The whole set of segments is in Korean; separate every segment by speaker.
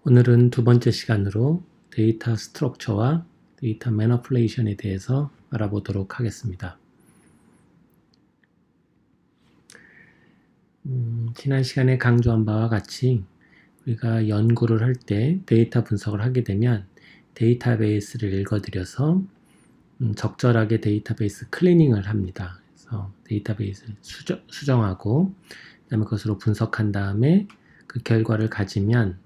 Speaker 1: 오늘은 두 번째 시간으로 데이터 스트럭처와 데이터 매니플레이션에 대해서 알아보도록 하겠습니다. 지난 시간에 강조한 바와 같이 우리가 연구를 할 때 데이터 분석을 하게 되면 데이터베이스를 읽어드려서 적절하게 데이터베이스 클리닝을 합니다. 그래서 데이터베이스를 수정하고 그다음에 그것으로 분석한 다음에 그 결과를 가지면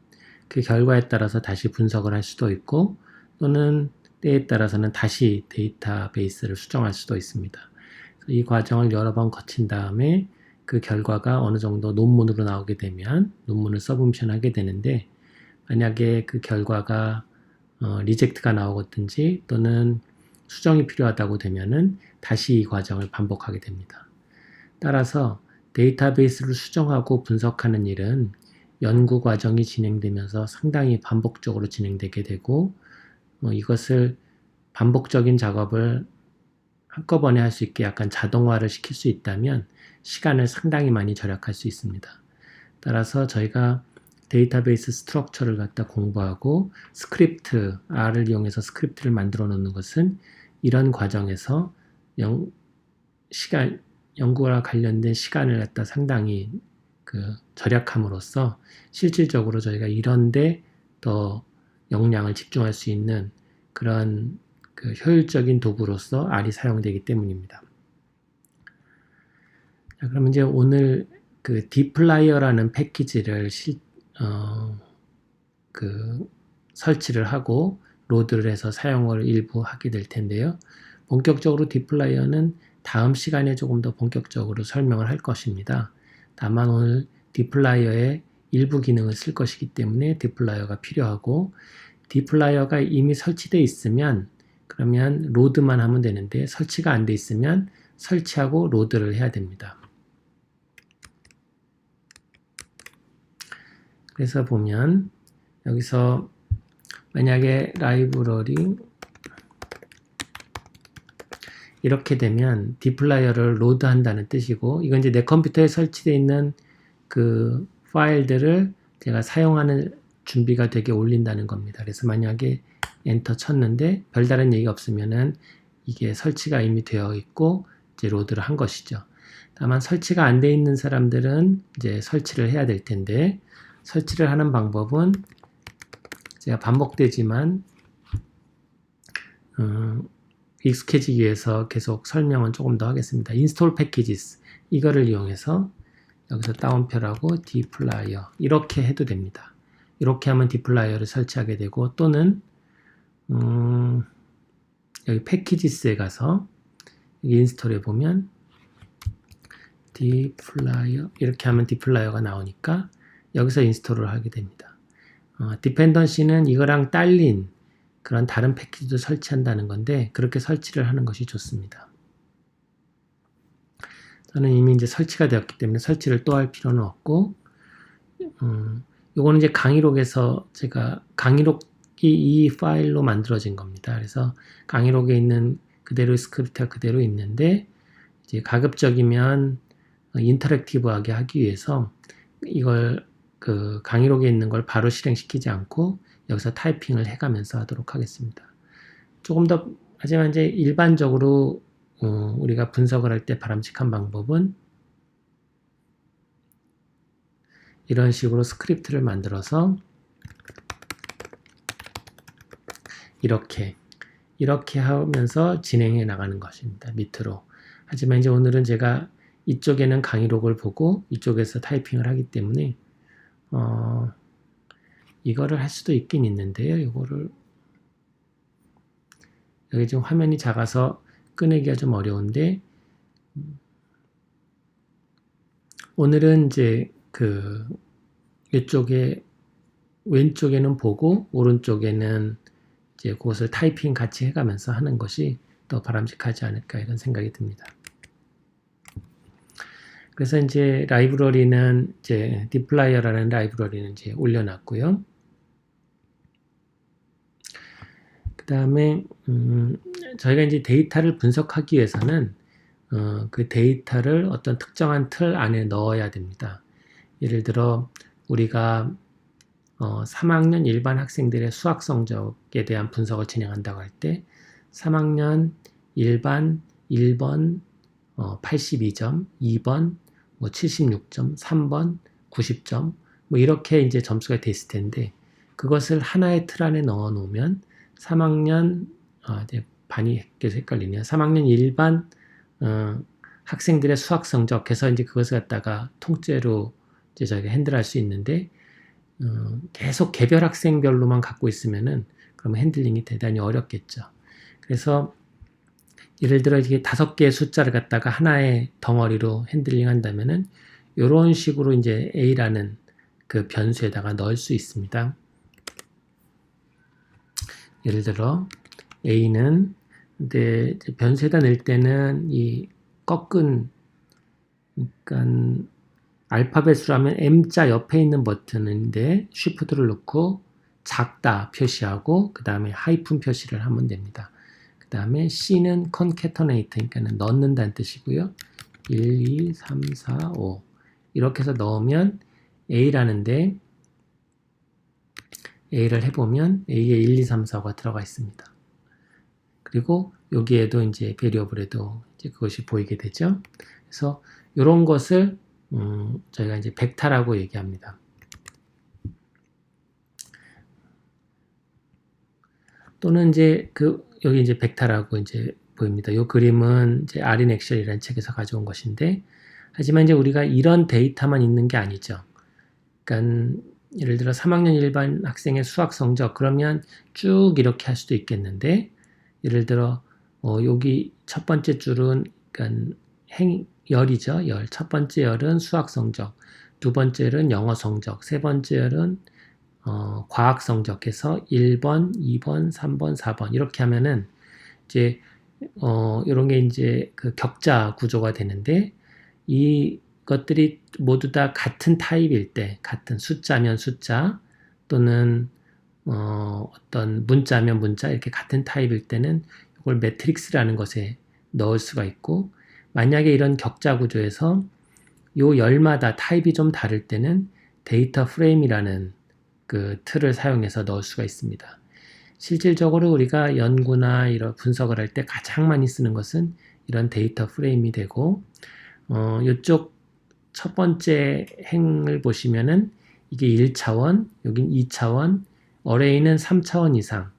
Speaker 1: 그 결과에 따라서 다시 분석을 할 수도 있고 또는 때에 따라서는 다시 데이터베이스를 수정할 수도 있습니다. 이 과정을 여러 번 거친 다음에 그 결과가 어느 정도 논문으로 나오게 되면 논문을 서브미션하게 되는데, 만약에 그 결과가 리젝트가 나오든지 또는 수정이 필요하다고 되면은 다시 이 과정을 반복하게 됩니다. 따라서 데이터베이스를 수정하고 분석하는 일은 연구 과정이 진행되면서 상당히 반복적으로 진행되게 되고, 이것을 반복적인 작업을 한꺼번에 할 수 있게 약간 자동화를 시킬 수 있다면 시간을 상당히 많이 절약할 수 있습니다. 따라서 저희가 데이터베이스 스트럭처를 갖다 공부하고 스크립트, R을 이용해서 스크립트를 만들어 놓는 것은 이런 과정에서 연구와 관련된 시간을 갖다 상당히 절약함으로써 실질적으로 저희가 이런데 더 역량을 집중할 수 있는 그런 효율적인 도구로서 R이 사용되기 때문입니다. 자, 그럼 이제 오늘 dplyer라는 패키지를 설치를 하고 로드를 해서 사용을 일부 하게 될 텐데요. 본격적으로 dplyer는 다음 시간에 조금 더 본격적으로 설명을 할 것입니다. 다만 오늘 dplyer의 일부 기능을 쓸 것이기 때문에 dplyer가 필요하고, dplyer가 이미 설치되어 있으면 그러면 로드만 하면 되는데, 설치가 안 돼 있으면 설치하고 로드를 해야 됩니다. 그래서 보면 여기서 만약에 라이브러리 이렇게 되면 dplyer를 로드한다는 뜻이고, 이건 이제 내 컴퓨터에 설치되어 있는 그 파일들을 제가 사용하는 준비가 되게 올린다는 겁니다. 그래서 만약에 엔터 쳤는데 별다른 얘기가 없으면은 이게 설치가 이미 되어 있고 이제 로드를 한 것이죠. 다만 설치가 안 돼 있는 사람들은 이제 설치를 해야 될 텐데, 설치를 하는 방법은 제가 반복되지만 익숙해지기 위해서 계속 설명은 조금 더 하겠습니다. install packages 이거를 이용해서 여기서 다운표라고 dplyer 이렇게 해도 됩니다. 이렇게 하면 dplyer를 설치하게 되고, 또는 여기 packages에 가서 여기 인스톨해 보면 dplyer 이렇게 하면 dplyer가 나오니까 여기서 인스톨을 하게 됩니다. dependency는 이거랑 딸린 그런 다른 패키지도 설치한다는 건데, 그렇게 설치를 하는 것이 좋습니다. 저는 이미 이제 설치가 되었기 때문에 설치를 또 할 필요는 없고, 요거는 이제 강의록에서 제가 강의록이 이 파일로 만들어진 겁니다. 그래서 강의록에 있는 그대로의 스크립트가 그대로 있는데, 이제 가급적이면 인터랙티브하게 하기 위해서 이걸 강의록에 있는 걸 바로 실행시키지 않고 여기서 타이핑을 해가면서 하도록 하겠습니다. 조금 더, 하지만 이제 일반적으로 우리가 분석을 할 때 바람직한 방법은 이런 식으로 스크립트를 만들어서 이렇게 하면서 진행해 나가는 것입니다. 밑으로. 하지만 이제 오늘은 제가 이쪽에는 강의록을 보고 이쪽에서 타이핑을 하기 때문에 이거를 할 수도 있긴 있는데요. 이거를 여기 지금 화면이 작아서 꺼내기가 좀 어려운데, 오늘은 이제 이쪽에 왼쪽에는 보고 오른쪽에는 이제 그것을 타이핑 같이 해가면서 하는 것이 더 바람직하지 않을까 이런 생각이 듭니다. 그래서 이제 라이브러리는 이제 dplyer라는 라이브러리는 이제 올려놨고요. 그 다음에 저희가 이제 데이터를 분석하기 위해서는 그 데이터를 어떤 특정한 틀 안에 넣어야 됩니다. 예를 들어 우리가 3학년 일반 학생들의 수학 성적에 대한 분석을 진행한다고 할 때 3학년 일반 1번 82점, 2번 76점, 3번 90점 뭐 이렇게 이제 점수가 됐을 텐데 그것을 하나의 틀 안에 넣어 놓으면 3학년 이제 반이 계속 헷갈리네요. 3학년 일반 학생들의 수학 성적해서 이제 그것을 갖다가 통째로 이제 저희가 핸들할 수 있는데 계속 개별 학생별로만 갖고 있으면은 그러면 핸들링이 대단히 어렵겠죠. 그래서 예를 들어 이게 5개의 숫자를 갖다가 하나의 덩어리로 핸들링 한다면은 이런 식으로 이제 A라는 그 변수에다가 넣을 수 있습니다. 예를 들어 A는 근데 변수에다 넣을 때는 이 꺾은 그러니까 알파벳으로 하면 M자 옆에 있는 버튼인데 쉬프트를 넣고 작다 표시하고 그 다음에 하이픈 표시를 하면 됩니다. 그 다음에 C는 concatenate 그러니까 넣는다는 뜻이고요. 1, 2, 3, 4, 5 이렇게 해서 넣으면 A라는데 A를 해보면 A에 1, 2, 3, 4, 5가 들어가 있습니다. 그리고 여기에도 이제 베리어블에도 이제 그것이 보이게 되죠. 그래서 이런 것을 저희가 이제 벡터라고 얘기합니다. 또는 이제 여기 이제 벡터라고 이제 보입니다. 이 그림은 이제 아린 액셜이라는 책에서 가져온 것인데, 하지만 이제 우리가 이런 데이터만 있는 게 아니죠. 그러니까 예를 들어 3학년 일반 학생의 수학 성적 그러면 쭉 이렇게 할 수도 있겠는데, 예를 들어 여기 첫 번째 줄은 그러니까 열이죠. 열. 첫 번째 열은 수학 성적, 두 번째 열은 영어 성적, 세 번째 열은 과학 성적에서 1번, 2번, 3번, 4번 이렇게 하면은 이제 이런 게 이제 그 격자 구조가 되는데 이것들이 모두 다 같은 타입일 때, 같은 숫자면 숫자 또는 어떤 문자면 문자 이렇게 같은 타입일 때는 이걸 매트릭스라는 것에 넣을 수가 있고, 만약에 이런 격자 구조에서 요 열마다 타입이 좀 다를 때는 데이터 프레임이라는 그 틀을 사용해서 넣을 수가 있습니다. 실질적으로 우리가 연구나 이런 분석을 할 때 가장 많이 쓰는 것은 이런 데이터 프레임이 되고, 이쪽 첫 번째 행을 보시면은 이게 1차원, 여긴 2차원, 어레이는 3차원 이상.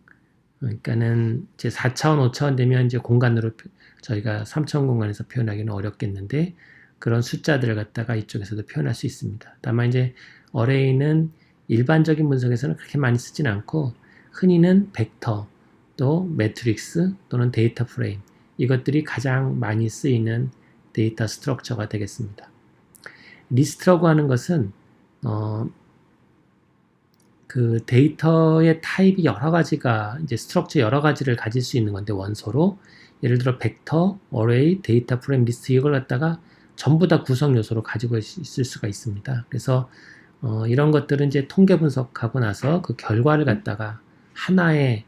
Speaker 1: 그러니까는 이제 4차원, 5차원 되면 이제 공간으로 저희가 3차원 공간에서 표현하기는 어렵겠는데 그런 숫자들을 갖다가 이쪽에서도 표현할 수 있습니다. 다만 이제 어레이는 일반적인 분석에서는 그렇게 많이 쓰진 않고 흔히는 벡터, 또 매트릭스 또는 데이터 프레임 이것들이 가장 많이 쓰이는 데이터 스트럭처가 되겠습니다. 리스트라고 하는 것은 그 데이터의 타입이 여러 가지가 이제 스트럭처 여러 가지를 가질 수 있는 건데 원소로 예를 들어 벡터, 어레이, 데이터 프레임, 리스트 이걸 갖다가 전부 다 구성 요소로 가지고 있을 수가 있습니다. 그래서 이런 것들은 이제 통계 분석하고 나서 그 결과를 갖다가 하나의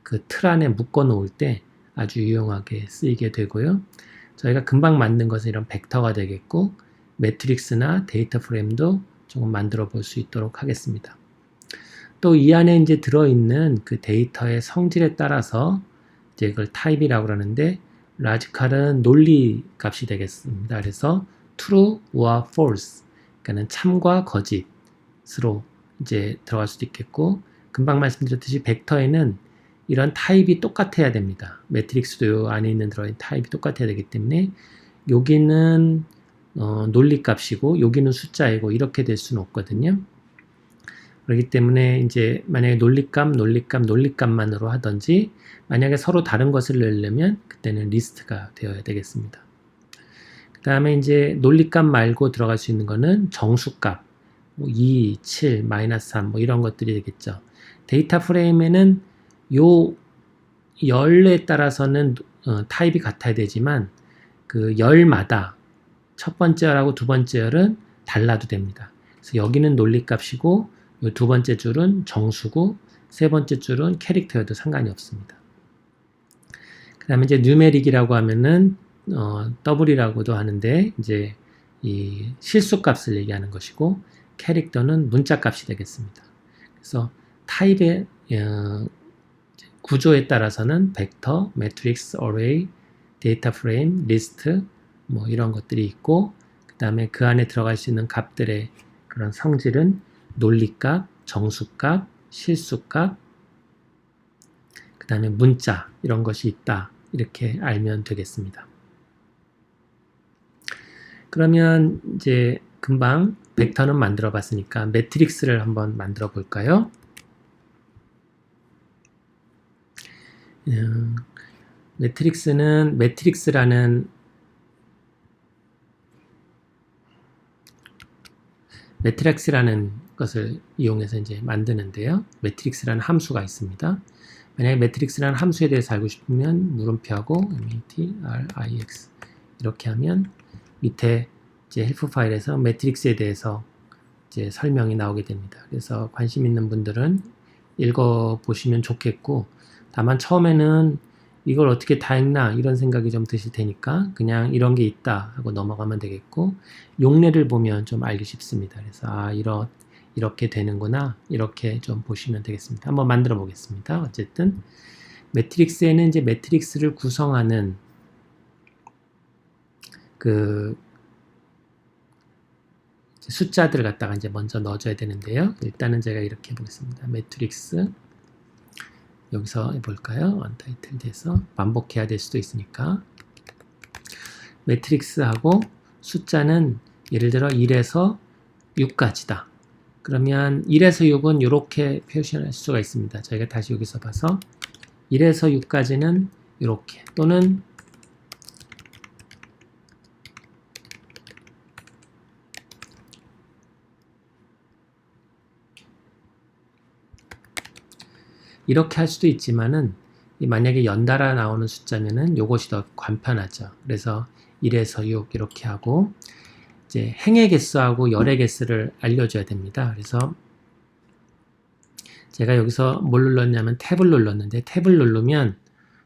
Speaker 1: 그 틀 안에 묶어 놓을 때 아주 유용하게 쓰이게 되고요. 저희가 금방 만든 것은 이런 벡터가 되겠고 매트릭스나 데이터 프레임도 조금 만들어 볼 수 있도록 하겠습니다. 또 이 안에 이제 들어있는 그 데이터의 성질에 따라서 이제 그걸 타입이라고 그러는데 라지칼은 논리 값이 되겠습니다. 그래서 true와 false, 그러니까는 참과 거짓으로 이제 들어갈 수도 있겠고, 금방 말씀드렸듯이 벡터에는 이런 타입이 똑같아야 됩니다. 매트릭스도 안에 있는 들어있는 타입이 똑같아야 되기 때문에 여기는 논리 값이고 여기는 숫자이고 이렇게 될 수는 없거든요. 그렇기 때문에 이제 만약에 논리값만으로 하든지 만약에 서로 다른 것을 넣으려면 그때는 리스트가 되어야 되겠습니다. 그 다음에 이제 논리값 말고 들어갈 수 있는 거는 정수값, 2, 7, 마이너스 3 뭐 이런 것들이 되겠죠. 데이터 프레임에는 요 열에 따라서는 타입이 같아야 되지만 그 열마다 첫 번째 열하고 두 번째 열은 달라도 됩니다. 그래서 여기는 논리값이고 이 두 번째 줄은 정수고 세 번째 줄은 캐릭터여도 상관이 없습니다. 그 다음에 이제 누메릭이라고 하면은 더블이라고도 하는데 이제 이 실수값을 얘기하는 것이고 캐릭터는 문자값이 되겠습니다. 그래서 타입의 구조에 따라서는 벡터, 매트릭스, 어레이, 데이터 프레임, 리스트 뭐 이런 것들이 있고, 그 다음에 그 안에 들어갈 수 있는 값들의 그런 성질은 논리값, 정수값, 실수값, 그 다음에 문자 이런 것이 있다, 이렇게 알면 되겠습니다. 그러면 이제 금방 벡터는 만들어 봤으니까 매트릭스를 한번 만들어 볼까요? 매트릭스는 매트릭스라는 것을 이용해서 이제 만드는데요. 매트릭스라는 함수가 있습니다. 만약에 매트릭스라는 함수에 대해서 알고 싶으면 물음표하고 matrix 이렇게 하면 밑에 이제 헬프 파일에서 매트릭스에 대해서 이제 설명이 나오게 됩니다. 그래서 관심 있는 분들은 읽어 보시면 좋겠고, 다만 처음에는 이걸 어떻게 다 읽나 이런 생각이 좀 드실 테니까 그냥 이런 게 있다 하고 넘어가면 되겠고, 용례를 보면 좀 알기 쉽습니다. 그래서 이렇게 되는구나, 이렇게 좀 보시면 되겠습니다. 한번 만들어 보겠습니다. 어쨌든 매트릭스에는 이제 매트릭스를 구성하는 그 숫자들을 갖다가 이제 먼저 넣어줘야 되는데요. 일단은 제가 이렇게 해보겠습니다. 매트릭스 여기서 해볼까요? 언타이틀드에서 반복해야 될 수도 있으니까 매트릭스하고 숫자는 예를 들어 1에서 6까지다. 그러면 1에서 6은 이렇게 표시할 수가 있습니다. 저희가 다시 여기서 봐서 1에서 6까지는 이렇게, 또는 이렇게 할 수도 있지만은, 만약에 연달아 나오는 숫자면은 요것이 더 간편하죠. 그래서 1에서 6 이렇게 하고, 이제 행의 개수하고 열의 개수를 알려줘야 됩니다. 그래서 제가 여기서 뭘 눌렀냐면 탭을 눌렀는데, 탭을 누르면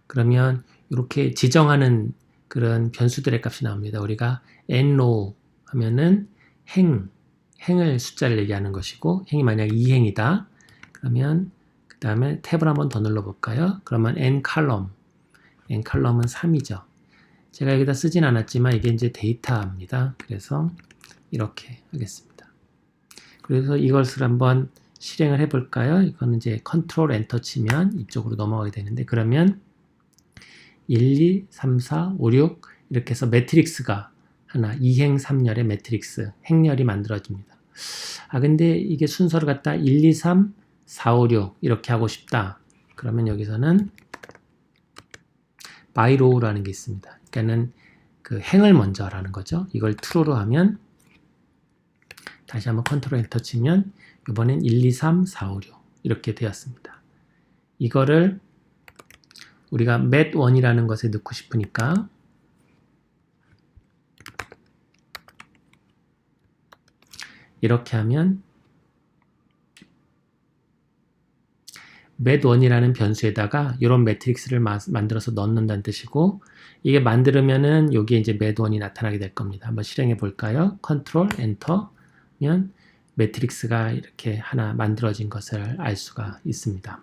Speaker 1: 그러면 이렇게 지정하는 그런 변수들의 값이 나옵니다. 우리가 n로 하면은 행을 숫자를 얘기하는 것이고, 행이 만약 2행이다 그러면 그 다음에 탭을 한번 더 눌러볼까요? 그러면 ncolumn, ncolumn은 3이죠. 제가 여기다 쓰진 않았지만 이게 이제 데이터입니다. 그래서 이렇게 하겠습니다. 그래서 이것을 한번 실행을 해볼까요? 이거는 이제 컨트롤 엔터 치면 이쪽으로 넘어가게 되는데, 그러면 1, 2, 3, 4, 5, 6 이렇게 해서 매트릭스가 하나, 2행 3열의 매트릭스, 행렬이 만들어집니다. 근데 이게 순서를 갖다 1, 2, 3, 4, 5, 6 이렇게 하고 싶다. 그러면 여기서는 by row라는 게 있습니다. 그러니까는 그 행을 먼저 하라는 거죠. 이걸 true로 하면 다시 한번 컨트롤 엔터 치면 이번엔 1, 2, 3, 4, 5, 6 이렇게 되었습니다. 이거를 우리가 mat1이라는 것에 넣고 싶으니까 이렇게 하면 mat1이라는 변수에다가 이런 매트릭스를 만들어서 넣는다는 뜻이고, 이게 만들면은 여기에 이제 mat1이 나타나게 될 겁니다. 한번 실행해 볼까요? 컨트롤 엔터면 매트릭스가 이렇게 하나 만들어진 것을 알 수가 있습니다.